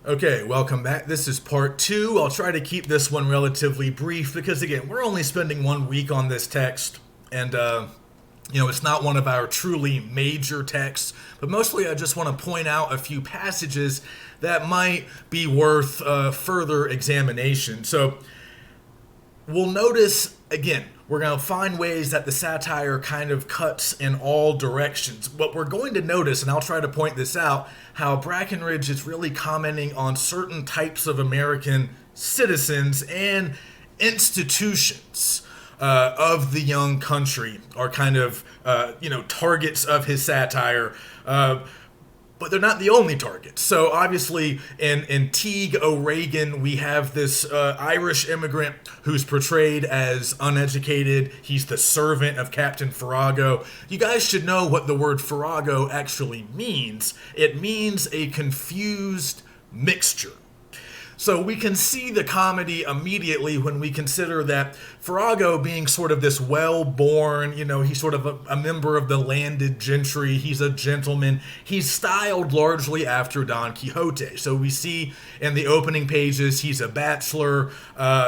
Okay, welcome back. This is part two. I'll try to keep this one relatively brief because, again, we're only spending 1 week on this text, and it's not one of our truly major texts, but mostly I just want to point out a few passages that might be worth further examination. So we'll notice, again, we're going to find ways that the satire kind of cuts in all directions. But we're going to notice, and I'll try to point this out, how Brackenridge is really commenting on certain types of American citizens and institutions of the young country are kind of, targets of his satire. But they're not the only targets. So obviously in Teague O'Regan, we have this Irish immigrant who's portrayed as uneducated. He's the servant of Captain Farrago. You guys should know what the word Farrago actually means. It means a confused mixture. So we can see the comedy immediately when we consider that Farrago being sort of this well-born, he's sort of a member of the landed gentry. He's a gentleman. He's styled largely after Don Quixote. So we see in the opening pages, he's a bachelor.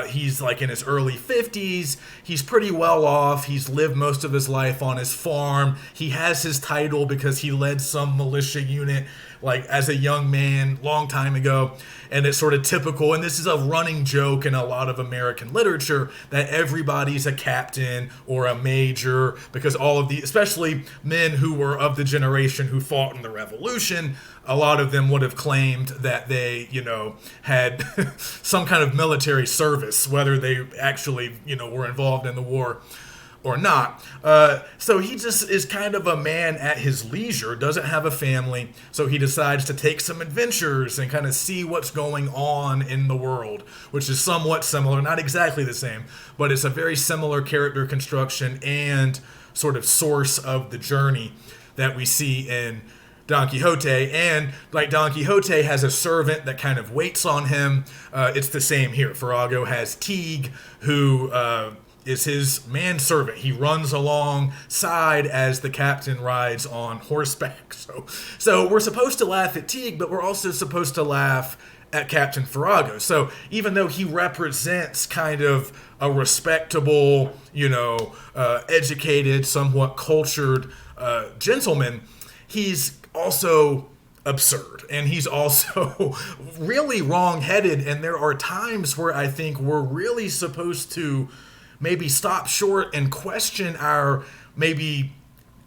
He's like in his early 50s. He's pretty well off. He's lived most of his life on his farm. He has his title because he led some militia unit like as a young man long time ago. And it's sort of typical, and this is a running joke in a lot of American literature, that everybody's a captain or a major, because all of the, especially men who were of the generation who fought in the Revolution, a lot of them would have claimed that they, had some kind of military service, whether they actually, were involved in the war or not. So he just is kind of a man at his leisure, doesn't have a family, so he decides to take some adventures and kind of see what's going on in the world, which is somewhat similar, not exactly the same, but it's a very similar character construction and sort of source of the journey that we see in Don Quixote. And like Don Quixote has a servant that kind of waits on him, it's the same here. Farrago has Teague, who is his manservant. He runs alongside as the captain rides on horseback. So we're supposed to laugh at Teague, but we're also supposed to laugh at Captain Farrago. So even though he represents kind of a respectable, educated, somewhat cultured gentleman, he's also absurd, and he's also really wrong-headed, and there are times where I think we're really supposed to maybe stop short and question our maybe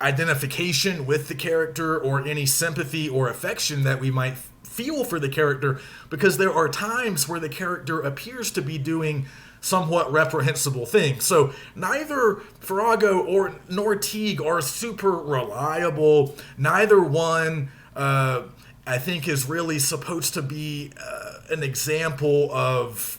identification with the character or any sympathy or affection that we might feel for the character, because there are times where the character appears to be doing somewhat reprehensible things. So neither Farrago nor Teague are super reliable. Neither one, I think, is really supposed to be an example of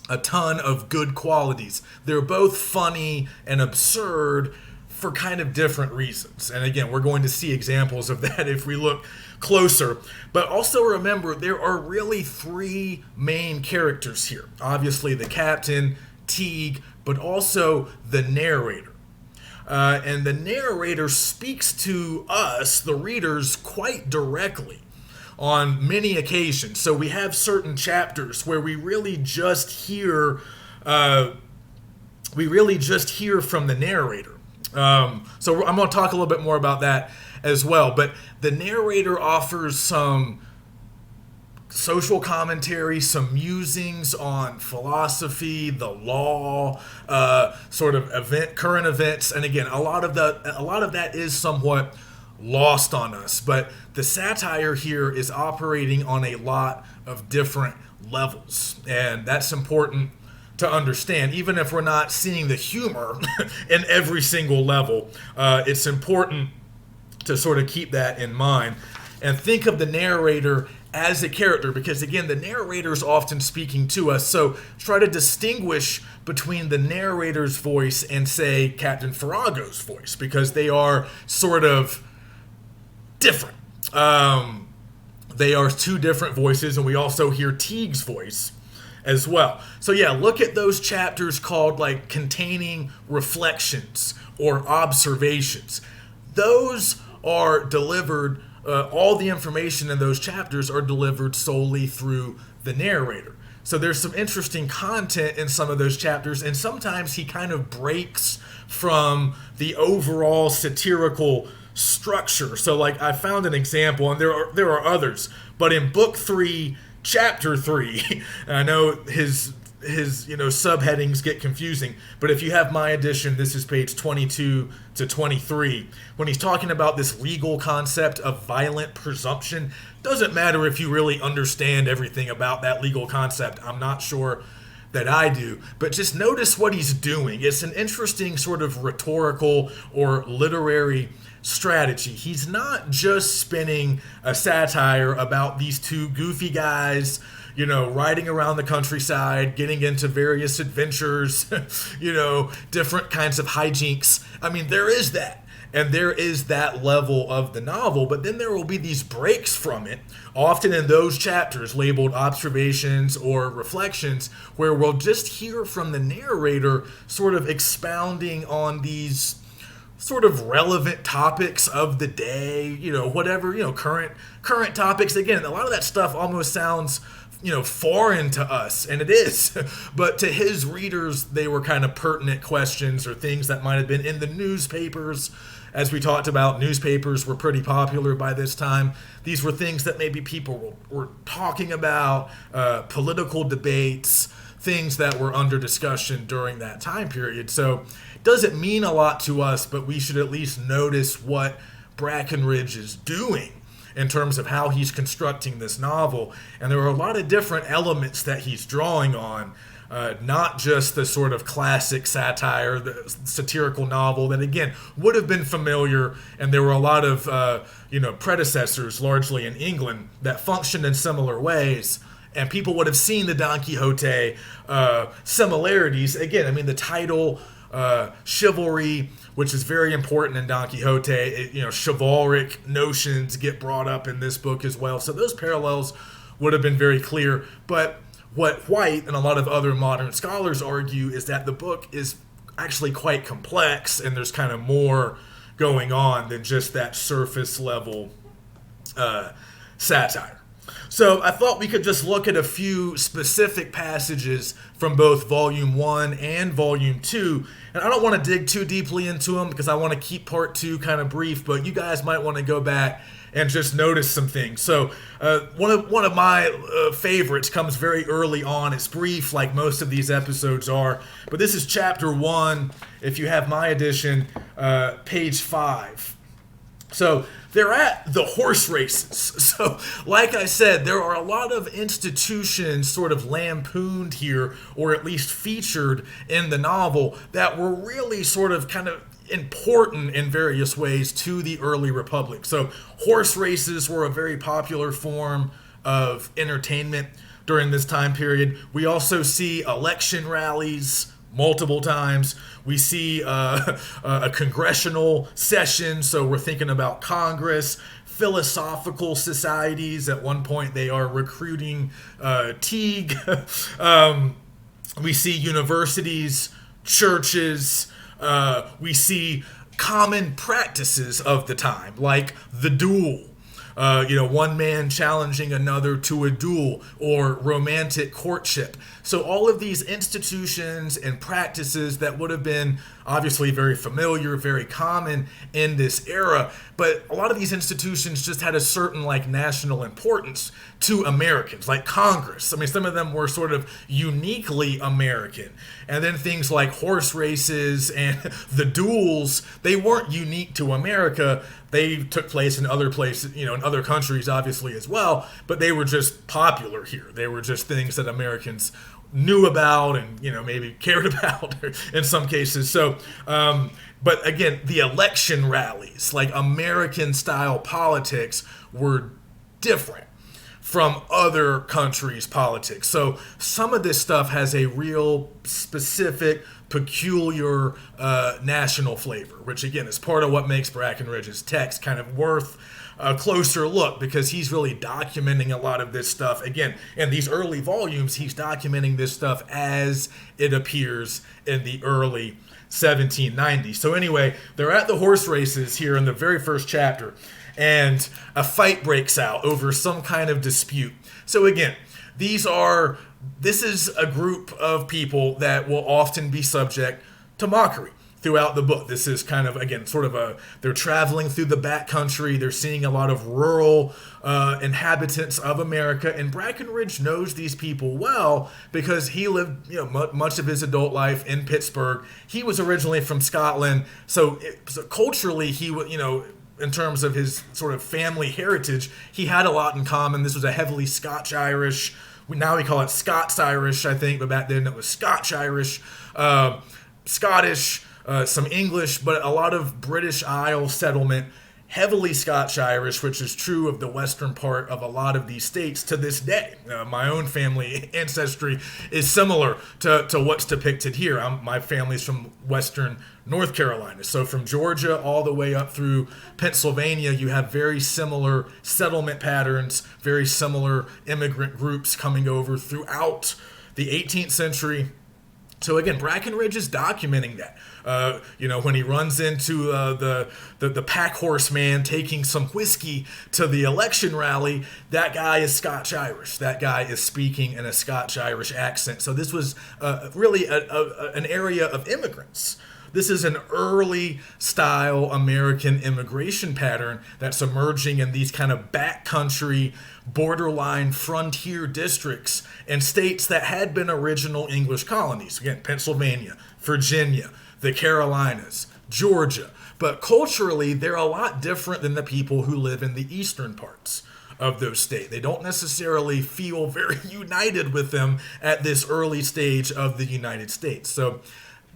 a ton of good qualities. They're both funny and absurd for kind of different reasons. And again, we're going to see examples of that if we look closer. But also remember, there are really three main characters here. Obviously the captain, Teague, but also the narrator. And the narrator speaks to us, the readers, quite directly on many occasions. So we have certain chapters where we really just hear from the narrator. So I'm going to talk a little bit more about that as well. But the narrator offers some social commentary, some musings on philosophy, the law, sort of current events, and again, a lot of that is somewhat lost on us. But the satire here is operating on a lot of different levels, and that's important to understand. Even if we're not seeing the humor in every single level, it's important to sort of keep that in mind and think of the narrator as a character, because again, the narrator is often speaking to us. So try to distinguish between the narrator's voice and, say, Captain Farrago's voice, because they are sort of different. They are two different voices, and we also hear Teague's voice as well. So yeah, look at those chapters called like containing reflections or observations. Those are delivered all the information in those chapters are delivered solely through the narrator. So there's some interesting content in some of those chapters, and sometimes he kind of breaks from the overall satirical structure. So like I found an example, and there are others, but in book 3, chapter 3, I know his subheadings get confusing, but if you have my edition, this is page 22 to 23. When he's talking about this legal concept of violent presumption, doesn't matter if you really understand everything about that legal concept. I'm not sure that I do, but just notice what he's doing. It's an interesting sort of rhetorical or literary strategy. He's not just spinning a satire about these two goofy guys, riding around the countryside, getting into various adventures, different kinds of hijinks. I mean, there is that. And there is that level of the novel, but then there will be these breaks from it, often in those chapters labeled observations or reflections, where we'll just hear from the narrator sort of expounding on these sort of relevant topics of the day, whatever, current topics. Again, a lot of that stuff almost sounds foreign to us, and it is. But to his readers, they were kind of pertinent questions or things that might have been in the newspapers. As we talked about, newspapers were pretty popular by this time. These were things that maybe people were talking about, political debates, things that were under discussion during that time period. So it doesn't mean a lot to us, but we should at least notice what Brackenridge is doing in terms of how he's constructing this novel. And there are a lot of different elements that he's drawing on, not just the sort of classic satire, the satirical novel that, again, would have been familiar, and there were a lot of predecessors, largely in England, that functioned in similar ways, and people would have seen the Don Quixote similarities. Again, I mean, the title, chivalry, which is very important in Don Quixote, chivalric notions get brought up in this book as well. So those parallels would have been very clear. But what White and a lot of other modern scholars argue is that the book is actually quite complex, and there's kind of more going on than just that surface level satire. So I thought we could just look at a few specific passages from both Volume 1 and Volume 2. And I don't want to dig too deeply into them because I want to keep Part 2 kind of brief, but you guys might want to go back and just notice some things. So one of my favorites comes very early on. It's brief, like most of these episodes are. But this is Chapter 1, if you have my edition, page 5. So they're at the horse races. So like I said, there are a lot of institutions sort of lampooned here, or at least featured in the novel, that were really sort of kind of important in various ways to the early republic. So horse races were a very popular form of entertainment during this time period. We also see election rallies multiple times. We see a congressional session, so we're thinking about Congress. Philosophical societies, at one point they are recruiting Teague. We see universities, churches. We see common practices of the time, like the duel. One man challenging another to a duel, or romantic courtship. So all of these institutions and practices that would have been obviously very familiar, very common in this era, but a lot of these institutions just had a certain national importance to Americans, like Congress. I mean, some of them were sort of uniquely American. And then things like horse races and the duels, they weren't unique to America. They took place in other places, in other countries, obviously, as well, but they were just popular here. They were just things that Americans knew about and, maybe cared about in some cases. So, but again, the election rallies, like American-style politics, were different from other countries' politics. So some of this stuff has a real specific, peculiar national flavor, which again is part of what makes Brackenridge's text kind of worth a closer look, because he's really documenting a lot of this stuff. Again, in these early volumes, he's documenting this stuff as it appears in the early 1790s. So anyway, they're at the horse races here in the very first chapter. and a fight breaks out over some kind of dispute. So again, this is a group of people that will often be subject to mockery throughout the book. This is kind of, again, sort of they're traveling through the backcountry. They're seeing a lot of rural inhabitants of America. And Brackenridge knows these people well because he lived, much of his adult life in Pittsburgh. He was originally from Scotland. So culturally, he was, in terms of his sort of family heritage, he had a lot in common. This was a heavily Scotch-Irish, now we call it Scots-Irish, I think, but back then it was Scotch-Irish, Scottish, some English, but a lot of British Isle settlement, heavily Scotch-Irish, which is true of the western part of a lot of these states to this day. My own family ancestry is similar to what's depicted here. My family's from western North Carolina. So from Georgia all the way up through Pennsylvania, you have very similar settlement patterns, very similar immigrant groups coming over throughout the 18th century. So again, Brackenridge is documenting that. When he runs into the pack horse man taking some whiskey to the election rally, that guy is Scotch-Irish. That guy is speaking in a Scotch-Irish accent. So this was really an area of immigrants. This is an early style American immigration pattern that's emerging in these kind of backcountry, borderline frontier districts and states that had been original English colonies. Again, Pennsylvania, Virginia, the Carolinas, Georgia. But culturally, they're a lot different than the people who live in the eastern parts of those states. They don't necessarily feel very united with them at this early stage of the United States. So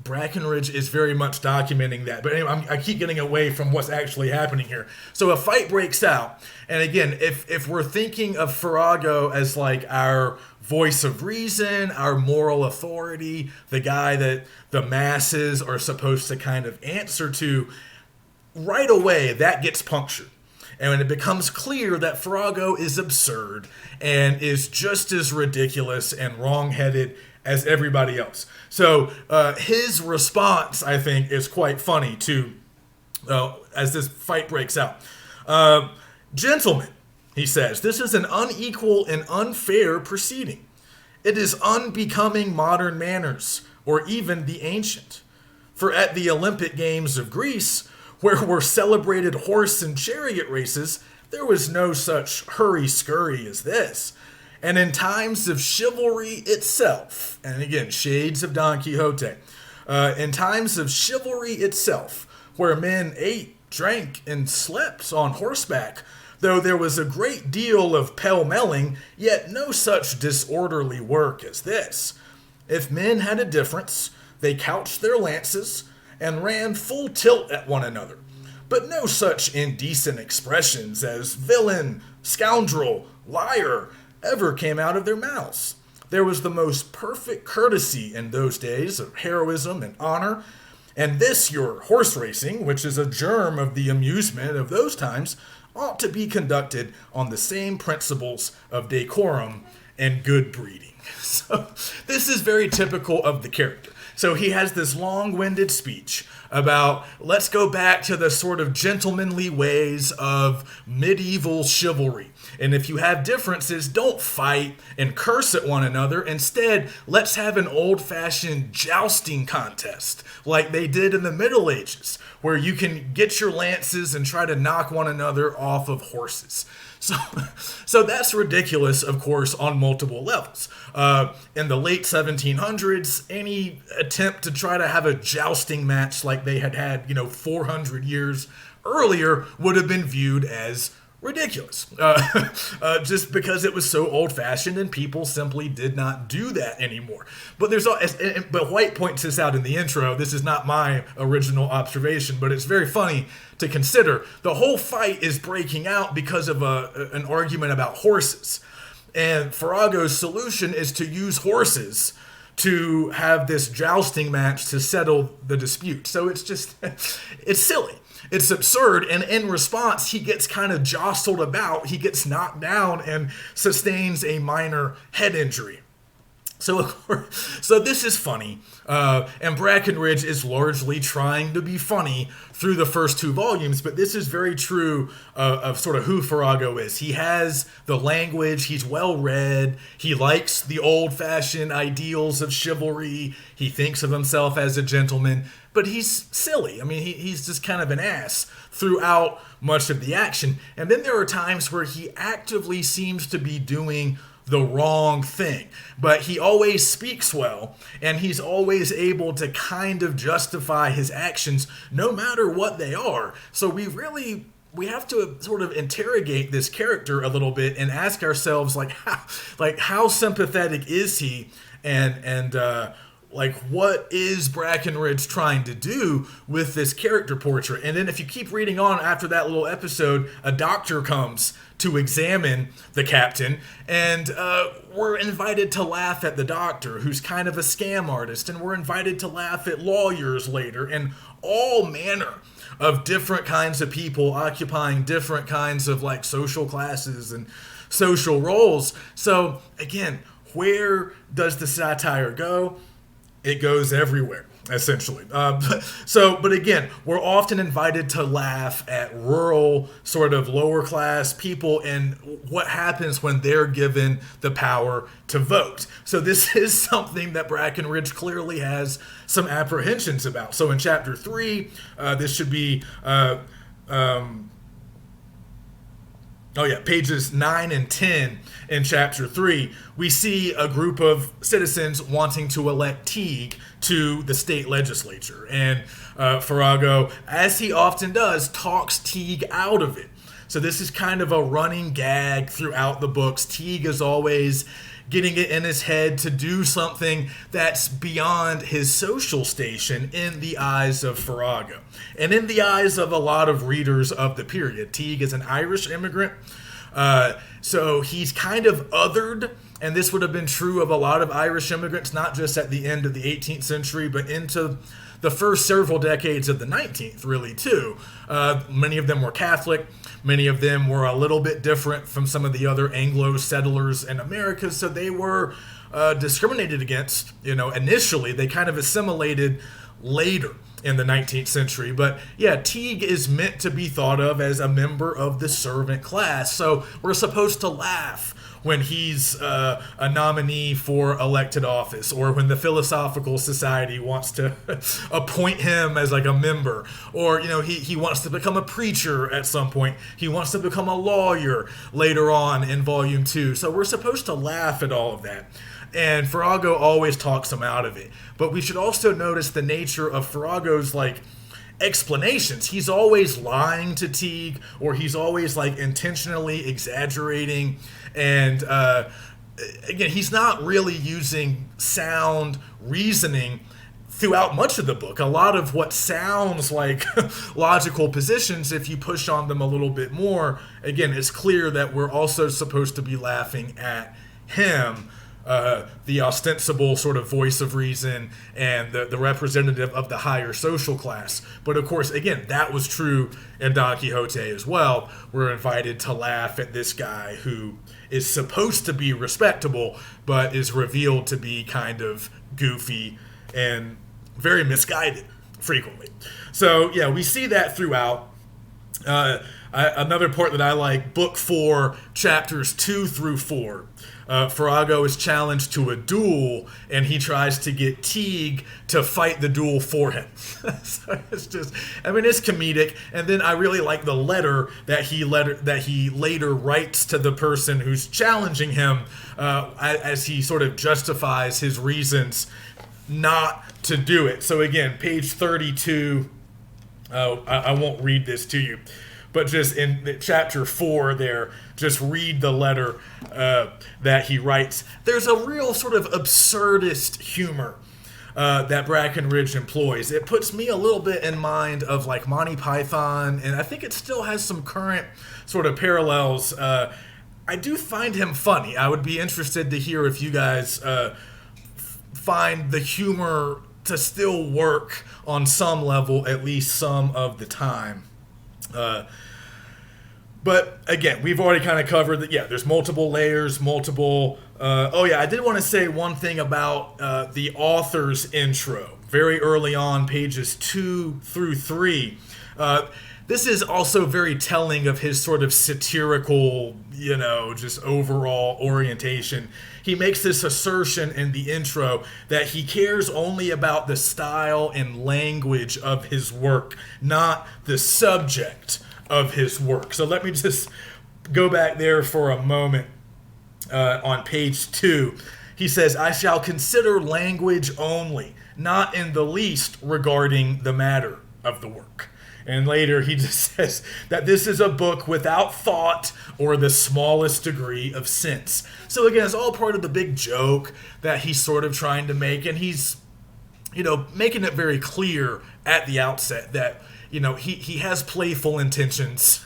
Brackenridge is very much documenting that. But anyway, I keep getting away from what's actually happening here. So a fight breaks out. And again, if we're thinking of Farrago as like our voice of reason, our moral authority, the guy that the masses are supposed to kind of answer to, right away that gets punctured. And when it becomes clear that Farrago is absurd and is just as ridiculous and wrong-headed as everybody else. So his response, I think, is quite funny too, as this fight breaks out. Gentlemen, he says, this is an unequal and unfair proceeding. It is unbecoming modern manners, or even the ancient. For at the Olympic Games of Greece, where were celebrated horse and chariot races, there was no such hurry-scurry as this. And in times of chivalry itself, and again, shades of Don Quixote, in times of chivalry itself, where men ate, drank, and slept on horseback, though there was a great deal of pell-melling, yet no such disorderly work as this. If men had a difference, they couched their lances, and ran full tilt at one another. But no such indecent expressions as villain, scoundrel, liar, ever came out of their mouths. There was the most perfect courtesy in those days of heroism and honor, and this your horse racing, which is a germ of the amusement of those times, ought to be conducted on the same principles of decorum and good breeding. So this is very typical of the character. So he has this long-winded speech about, let's go back to the sort of gentlemanly ways of medieval chivalry. And if you have differences, don't fight and curse at one another. Instead, let's have an old-fashioned jousting contest like they did in the Middle Ages, where you can get your lances and try to knock one another off of horses. So that's ridiculous, of course, on multiple levels. In the late 1700s, any attempt to try to have a jousting match like they had 400 years earlier would have been viewed as ridiculous, just because it was so old-fashioned and people simply did not do that anymore. But but White points this out in the intro. This is not my original observation, but it's very funny to consider. The whole fight is breaking out because of an argument about horses, and Farrago's solution is to use horses to have this jousting match to settle the dispute. So it's silly. It's absurd, and in response, he gets kind of jostled about. He gets knocked down and sustains a minor head injury. So, of course, so this is funny, and Brackenridge is largely trying to be funny through the first two volumes, but this is very true of sort of who Farago is. He has the language, he's well-read, he likes the old-fashioned ideals of chivalry, he thinks of himself as a gentleman, but he's silly. I mean, he's just kind of an ass throughout much of the action, and then there are times where he actively seems to be doing the wrong thing, but he always speaks well, and he's always able to kind of justify his actions no matter what they are. So we have to sort of interrogate this character a little bit and ask ourselves, like how sympathetic is he, and like, what is Brackenridge trying to do with this character portrait? And then if you keep reading on after that little episode, a doctor comes to examine the captain, and we're invited to laugh at the doctor, who's kind of a scam artist, and we're invited to laugh at lawyers later, and all manner of different kinds of people occupying different kinds of like social classes and social roles. So again, where does the satire go? It goes everywhere, essentially. But again, we're often invited to laugh at rural, sort of lower class people and what happens when they're given the power to vote. So this is something that Brackenridge clearly has some apprehensions about. So in chapter 3, this should be pages 9 and 10 in chapter 3, we see a group of citizens wanting to elect Teague to the state legislature. And Farago, as he often does, talks Teague out of it. So this is kind of a running gag throughout the books. Teague is always getting it in his head to do something that's beyond his social station in the eyes of Farago. And in the eyes of a lot of readers of the period. Teague is an Irish immigrant, so he's kind of othered, and this would have been true of a lot of Irish immigrants, not just at the end of the 18th century, but into the first several decades of the 19th, really, too. Many of them were Catholic. Many of them were a little bit different from some of the other Anglo settlers in America, so they were discriminated against, initially. They kind of assimilated later in the 19th century. But yeah, Teague is meant to be thought of as a member of the servant class. So we're supposed to laugh when he's a nominee for elected office, or when the Philosophical Society wants to appoint him as like a member, or he wants to become a preacher at some point. He wants to become a lawyer later on in volume 2. So we're supposed to laugh at all of that. And Farago always talks him out of it. But we should also notice the nature of Farago's explanations. He's always lying to Teague, or he's always intentionally exaggerating. And again, he's not really using sound reasoning throughout much of the book. A lot of what sounds like logical positions, if you push on them a little bit more, again, it's clear that we're also supposed to be laughing at him, the ostensible sort of voice of reason and the representative of the higher social class. But of course, again, that was true in Don Quixote as well. We're invited to laugh at this guy who is supposed to be respectable, but is revealed to be kind of goofy and very misguided frequently. So yeah, we see that throughout. Another part that I like, book 4, chapters 2 through 4. Farago is challenged to a duel, and he tries to get Teague to fight the duel for him. So it's just, it's comedic. And then I really like the letter that he later writes to the person who's challenging him, as he sort of justifies his reasons not to do it. So again, page 32. I won't read this to you, but just in chapter 4 there, just read the letter that he writes. There's a real sort of absurdist humor that Brackenridge employs. It puts me a little bit in mind of Monty Python, and I think it still has some current sort of parallels. I do find him funny. I would be interested to hear if you guys find the humor to still work on some level, at least some of the time. But again, we've already kind of covered that. Yeah, there's multiple layers, multiple. I did want to say one thing about the author's intro. Very early on, pages 2 through 3. This is also very telling of his sort of satirical, just overall orientation. He makes this assertion in the intro that he cares only about the style and language of his work, not the subject of his work. So let me just go back there for a moment. On page 2, he says, "I shall consider language only, not in the least regarding the matter of the work." And later he just says that this is a book without thought or the smallest degree of sense. So again, it's all part of the big joke that he's sort of trying to make, and he's, making it very clear at the outset that, he has playful intentions,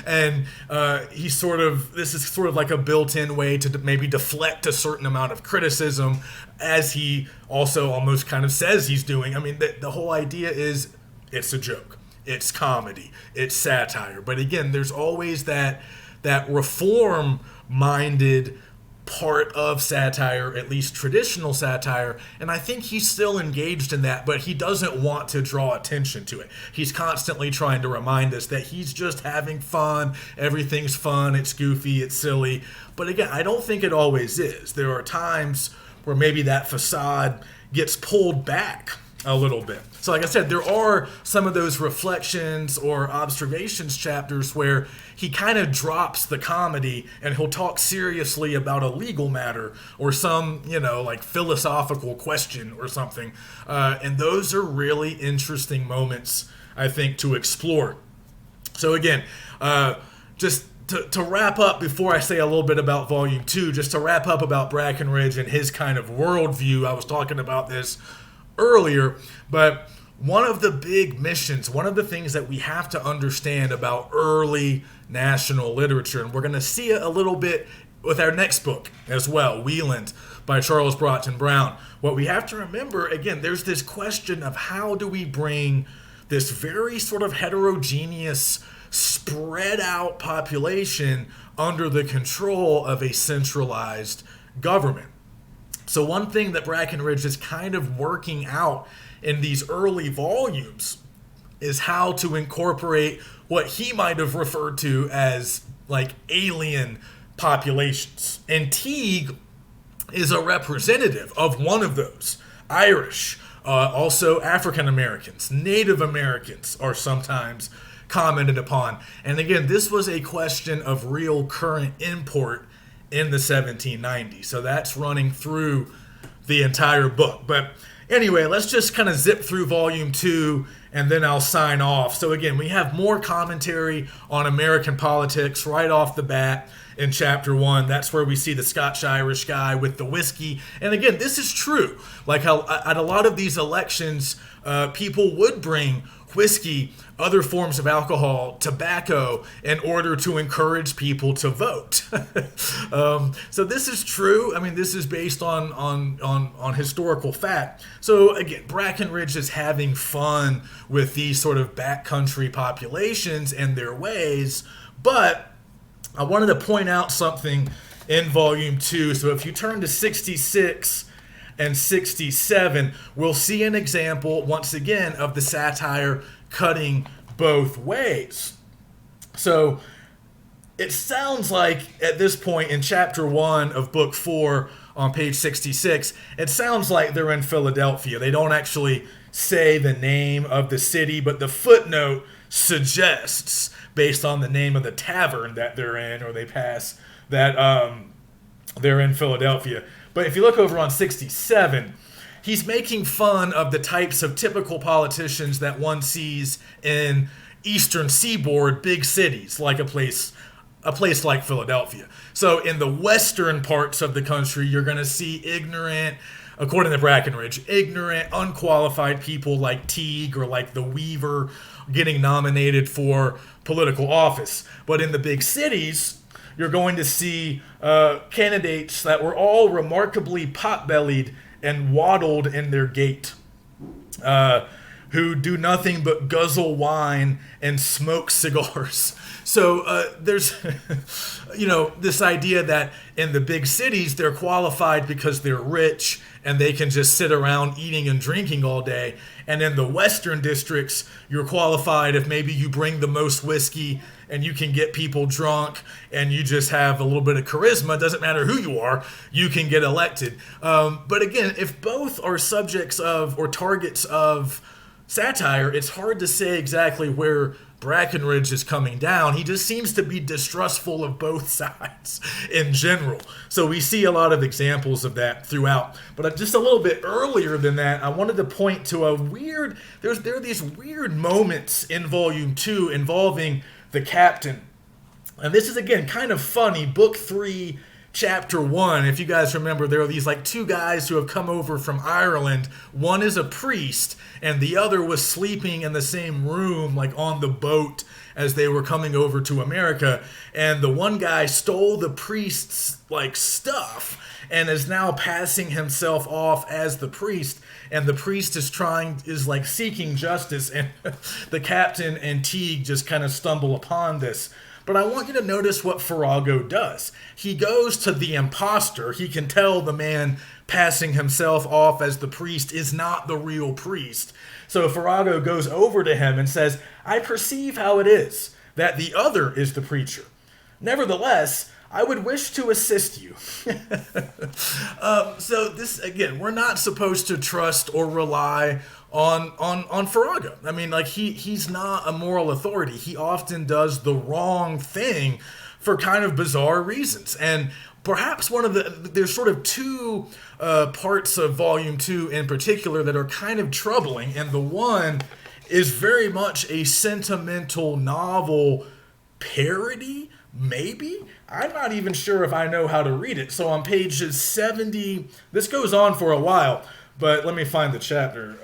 and this is sort of like a built-in way to maybe deflect a certain amount of criticism, as he also almost kind of says he's doing. I mean, the whole idea is it's a joke. It's comedy. It's satire. But again, there's always that reform-minded part of satire, at least traditional satire, and I think he's still engaged in that, but he doesn't want to draw attention to it. He's constantly trying to remind us that he's just having fun. Everything's fun. It's goofy. It's silly. But again, I don't think it always is. There are times where maybe that facade gets pulled back a little bit. So like I said, there are some of those reflections or observations chapters where he kind of drops the comedy and he'll talk seriously about a legal matter or some, like philosophical question or something. And those are really interesting moments, I think, to explore. So again, just to wrap up before I say a little bit about Volume 2, just to wrap up about Brackenridge and his kind of worldview. I was talking about this earlier, but one of the big missions, one of the things that we have to understand about early national literature, and we're going to see it a little bit with our next book as well, Wieland by Charles Broughton Brown. What we have to remember, again, there's this question of how do we bring this very sort of heterogeneous, spread out population under the control of a centralized government. So one thing that Brackenridge is kind of working out in these early volumes is how to incorporate what he might have referred to as like alien populations. And Teague is a representative of one of those. Irish, also African Americans, Native Americans are sometimes commented upon. And again, this was a question of real current import in the 1790s. So that's running through the entire book. But anyway, let's just kind of zip through Volume 2 and then I'll sign off. So again, we have more commentary on American politics right off the bat in Chapter 1. That's where we see the Scotch-Irish guy with the whiskey. And again, this is true. Like how at a lot of these elections, people would bring whiskey, other forms of alcohol, tobacco, in order to encourage people to vote. So this is true. I mean, this is based on historical fact. So again, Brackenridge is having fun with these sort of backcountry populations and their ways, but I wanted to point out something in Volume 2. So if you turn to 66 and 67, we'll see an example, once again, of the satire cutting both ways. So it sounds like at this point in Chapter 1 of Book 4 on page 66, it sounds like they're in Philadelphia. They don't actually say the name of the city, but the footnote suggests, based on the name of the tavern that they're in or they pass, that they're in Philadelphia. But if you look over on 67, he's making fun of the types of typical politicians that one sees in Eastern Seaboard big cities, like a place like Philadelphia. So in the western parts of the country, you're going to see ignorant, according to Brackenridge, ignorant, unqualified people like Teague or like the Weaver getting nominated for political office. But in the big cities, you're going to see candidates that were all remarkably pot-bellied and waddled in their gait. who do nothing but guzzle wine and smoke cigars. So there's, this idea that in the big cities, they're qualified because they're rich and they can just sit around eating and drinking all day. And in the western districts, you're qualified if maybe you bring the most whiskey and you can get people drunk and you just have a little bit of charisma. Doesn't matter who you are, you can get elected. But again, if both are subjects of or targets of satire, it's hard to say exactly where Brackenridge is coming down. He just seems to be distrustful of both sides in general. So we see a lot of examples of that throughout. But just a little bit earlier than that, I wanted to point to there are these weird moments in Volume 2 involving the captain. And this is, again, kind of funny. Book 3, Chapter 1, if you guys remember, there are these like two guys who have come over from Ireland. One is a priest, and the other was sleeping in the same room, like on the boat as they were coming over to America. And the one guy stole the priest's like stuff and is now passing himself off as the priest. And the priest is like seeking justice, and the captain and Teague just kind of stumble upon this. But I want you to notice what Farrago does. He goes to the imposter. He can tell the man passing himself off as the priest is not the real priest. So Farrago goes over to him and says, "I perceive how it is that the other is the preacher. Nevertheless, I would wish to assist you." So this, again, we're not supposed to trust or rely on Farrago. I mean, like he's not a moral authority. He often does the wrong thing for kind of bizarre reasons. And perhaps there's sort of two parts of Volume 2 in particular that are kind of troubling. And the one is very much a sentimental novel parody, maybe? I'm not even sure if I know how to read it. So on pages 70, this goes on for a while, but let me find the chapter.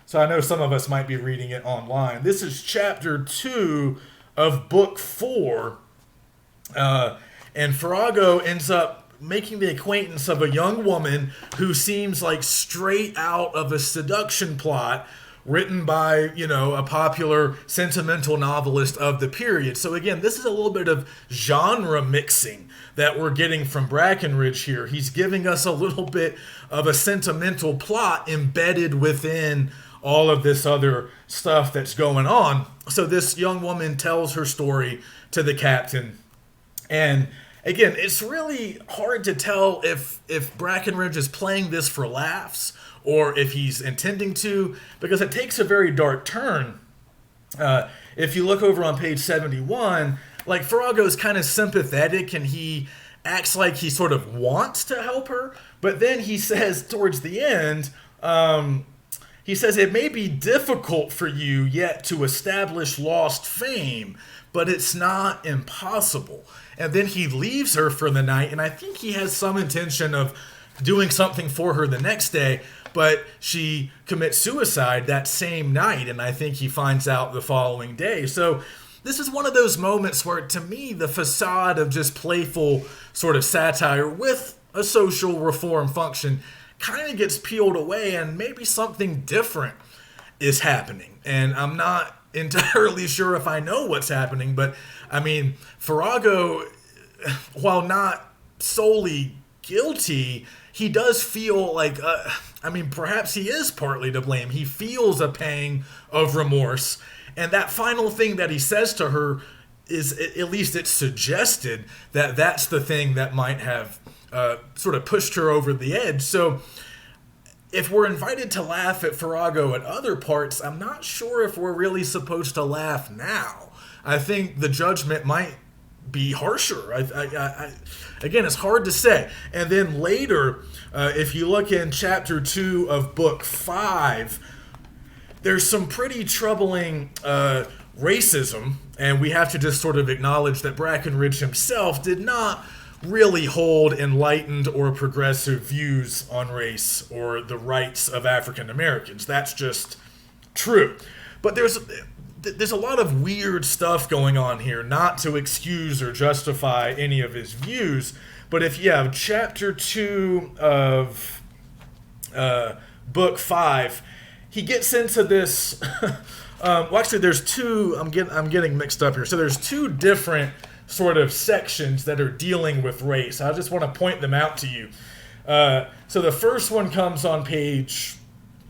So I know some of us might be reading it online. This is chapter 2 of book 4. And Farrago ends up making the acquaintance of a young woman who seems like straight out of a seduction plot written by, a popular sentimental novelist of the period. So again, this is a little bit of genre mixing that we're getting from Brackenridge here. He's giving us a little bit of a sentimental plot embedded within all of this other stuff that's going on. So this young woman tells her story to the captain. And again, it's really hard to tell if Brackenridge is playing this for laughs or if he's intending to, because it takes a very dark turn. If you look over on page 71, like Farrago is kind of sympathetic and he acts like he sort of wants to help her, but then he says towards the end, he says, "It may be difficult for you yet to establish lost fame, but it's not impossible." And then he leaves her for the night, and I think he has some intention of doing something for her the next day, but she commits suicide that same night, and I think he finds out the following day. So this is one of those moments where, to me, the facade of just playful sort of satire with a social reform function kind of gets peeled away, and maybe something different is happening. And I'm not entirely sure if I know what's happening, but I mean, Farrago, while not solely guilty, he does feel like, perhaps he is partly to blame. He feels a pang of remorse. And that final thing that he says to her is, at least it's suggested, that that's the thing that might have sort of pushed her over the edge. So if we're invited to laugh at Farrago at other parts, I'm not sure if we're really supposed to laugh now. I think the judgment might be harsher. Again, it's hard to say. And then later, if you look in chapter 2 of book 5, there's some pretty troubling racism, and we have to just sort of acknowledge that Brackenridge himself did not really hold enlightened or progressive views on race or the rights of African Americans. That's just true. But there's a lot of weird stuff going on here, not to excuse or justify any of his views, but if you have chapter 2 of book 5, he gets into this. Well, actually, there's two. I'm getting mixed up here. So there's two different sort of sections that are dealing with race. I just want to point them out to you. So the first one comes on page,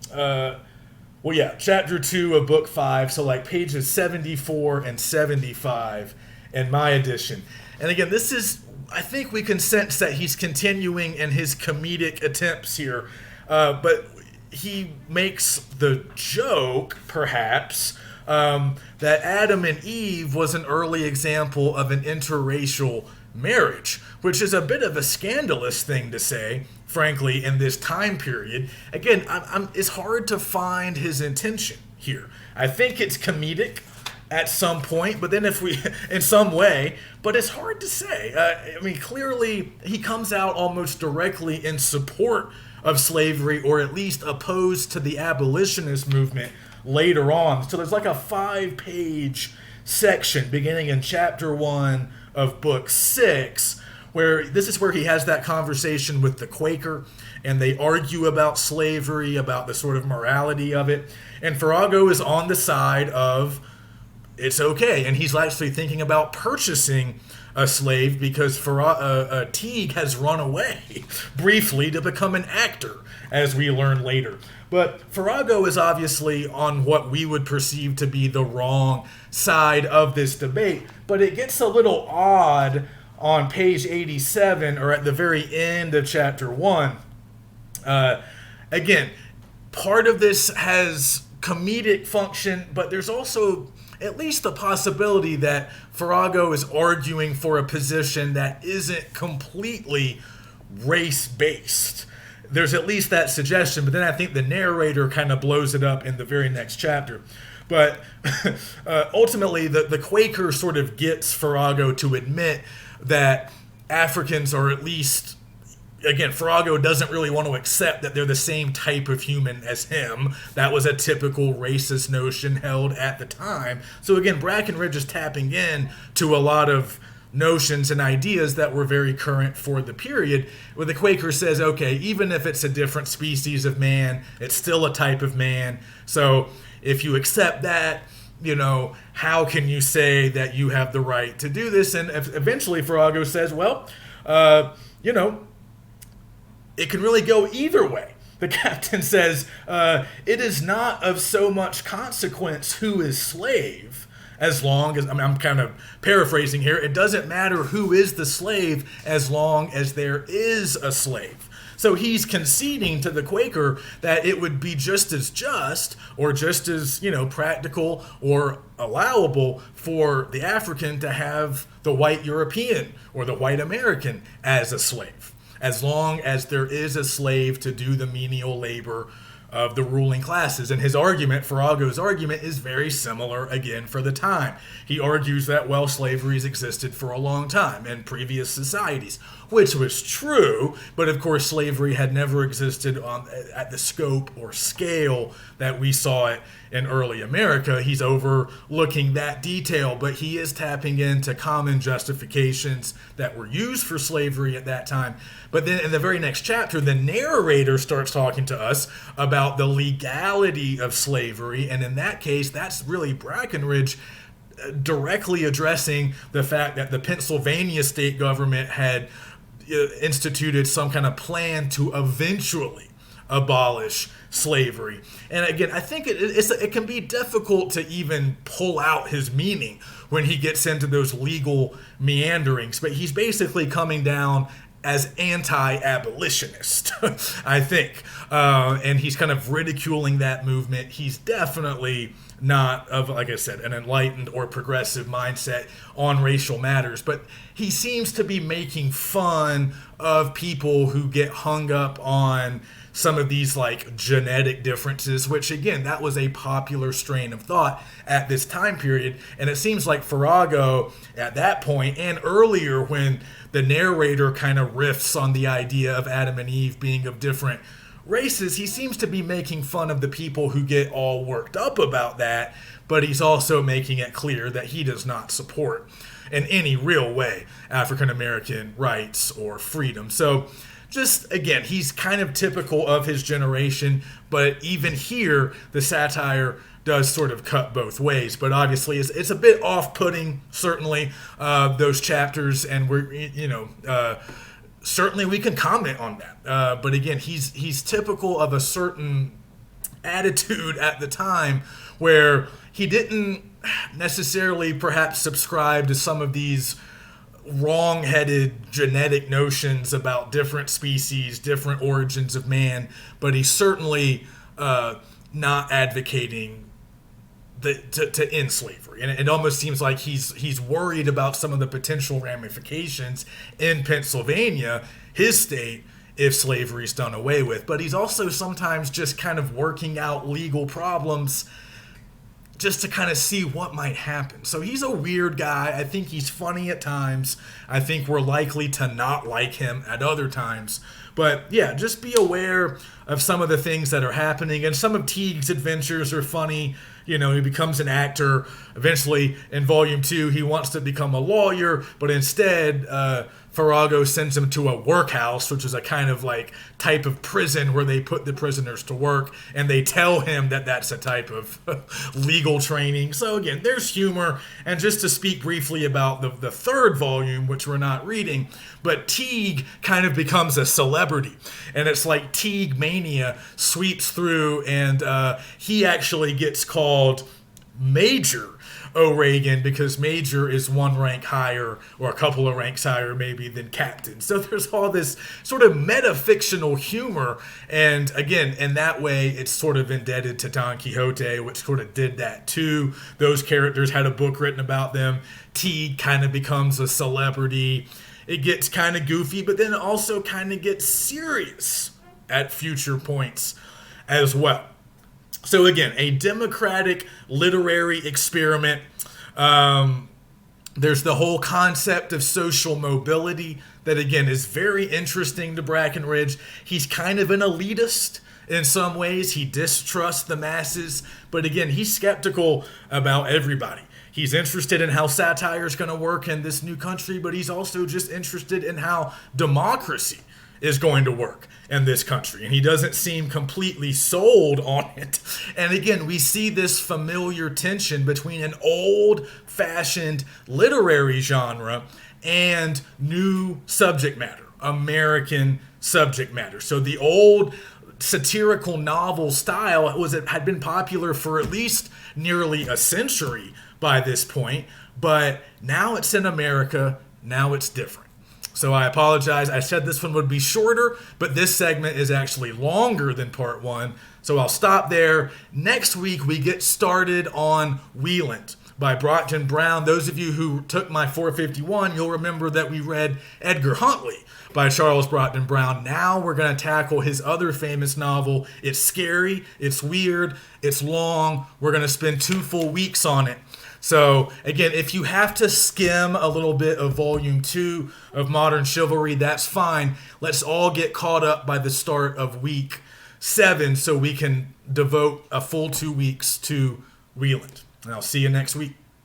chapter 2 of book 5. So like pages 74 and 75 in my edition. And again, this is, I think we can sense that he's continuing in his comedic attempts here. But he makes the joke, perhaps, that Adam and Eve was an early example of an interracial marriage, which is a bit of a scandalous thing to say, frankly, in this time period. Again, it's hard to find his intention here. I think it's comedic at some point, but then if we, in some way, but it's hard to say. I mean, clearly he comes out almost directly in support of slavery, or at least opposed to the abolitionist movement later on. So there's like a 5-page section beginning in chapter 1 of book 6, where this is where he has that conversation with the Quaker, and they argue about slavery, about the sort of morality of it. And Farrago is on the side of it's okay, and he's actually thinking about purchasing a slave because Teague has run away briefly to become an actor, as we learn later. But Farrago is obviously on what we would perceive to be the wrong side of this debate, but it gets a little odd on page 87, or at the very end of chapter 1. Again, part of this has comedic function, but there's also at least the possibility that Farrago is arguing for a position that isn't completely race-based. There's at least that suggestion, but then I think the narrator kind of blows it up in the very next chapter. But ultimately, the Quaker sort of gets Farrago to admit that Africans are at least, again, Farrago doesn't really want to accept that they're the same type of human as him. That was a typical racist notion held at the time. So again, Brackenridge is tapping in to a lot of notions and ideas that were very current for the period, where the Quaker says, okay, even if it's a different species of man, it's still a type of man. So if you accept that, how can you say that you have the right to do this? And eventually Farrago says, well, it can really go either way. The captain says, it is not of so much consequence who is slave, as long as, I'm kind of paraphrasing here, it doesn't matter who is the slave as long as there is a slave. So he's conceding to the Quaker that it would be just as just, or just as, practical or allowable for the African to have the white European or the white American as a slave, as long as there is a slave to do the menial labor of the ruling classes. And his argument, Farrago's argument, is very similar again for the time. He argues that, well, slavery has existed for a long time in previous societies, which was true, but of course slavery had never existed at the scope or scale that we saw it in early America. He's overlooking that detail, but he is tapping into common justifications that were used for slavery at that time. But then in the very next chapter, the narrator starts talking to us about the legality of slavery, and in that case, that's really Brackenridge directly addressing the fact that the Pennsylvania state government had instituted some kind of plan to eventually abolish slavery. And again, I think it can be difficult to even pull out his meaning when he gets into those legal meanderings, but he's basically coming down as anti-abolitionist, I think. And he's kind of ridiculing that movement. He's definitely not of, like I said, an enlightened or progressive mindset on racial matters, but he seems to be making fun of people who get hung up on some of these like genetic differences, which again, that was a popular strain of thought at this time period. And it seems like Farrago at that point and earlier, when the narrator kind of riffs on the idea of Adam and Eve being of different races, he seems to be making fun of the people who get all worked up about that, but he's also making it clear that he does not support in any real way African American rights or freedom. So just, again, he's kind of typical of his generation, but even here, the satire does sort of cut both ways. But obviously, it's a bit off-putting, certainly, those chapters, and certainly we can comment on that. But again, he's typical of a certain attitude at the time where he didn't necessarily perhaps subscribe to some of these wrong-headed genetic notions about different species, different origins of man, but he's certainly not advocating to end slavery. And it almost seems like he's worried about some of the potential ramifications in Pennsylvania, his state, if slavery is done away with. But he's also sometimes just kind of working out legal problems just to kind of see what might happen. So he's a weird guy. I think he's funny at times. I think we're likely to not like him at other times. But yeah, just be aware of some of the things that are happening. And some of Teague's adventures are funny. He becomes an actor. Eventually, in Volume 2, he wants to become a lawyer, but instead, Farrago sends him to a workhouse, which is a kind of like type of prison where they put the prisoners to work, and they tell him that that's a type of legal training. So again, there's humor. And just to speak briefly about the third volume, which we're not reading, but Teague kind of becomes a celebrity, and it's like Teague mania sweeps through, and he actually gets called Major O'Regan because Major is one rank higher, or a couple of ranks higher maybe, than Captain. So there's all this sort of metafictional humor, and again, in that way, it's sort of indebted to Don Quixote, which sort of did that too. Those characters had a book written about them. Teague kind of becomes a celebrity. It gets kind of goofy, but then it also kind of gets serious at future points as well. So again, a democratic literary experiment. There's the whole concept of social mobility that, again, is very interesting to Brackenridge. He's kind of an elitist in some ways. He distrusts the masses, but again, he's skeptical about everybody. He's interested in how satire is going to work in this new country, but he's also just interested in how democracy is going to work in this country. And he doesn't seem completely sold on it. And again, we see this familiar tension between an old-fashioned literary genre and new subject matter, American subject matter. So the old satirical novel style had been popular for at least nearly a century by this point, but now it's in America, now it's different. So I apologize. I said this one would be shorter, but this segment is actually longer than part one. So I'll stop there. Next week, we get started on Wieland by Brockton Brown. Those of you who took my 451, you'll remember that we read Edgar Huntley by Charles Brockton Brown. Now we're going to tackle his other famous novel. It's scary, it's weird, it's long. We're going to spend 2 full weeks on it. So, again, if you have to skim a little bit of Volume 2 of Modern Chivalry, that's fine. Let's all get caught up by the start of Week 7 so we can devote a full 2 weeks to Wieland. And I'll see you next week.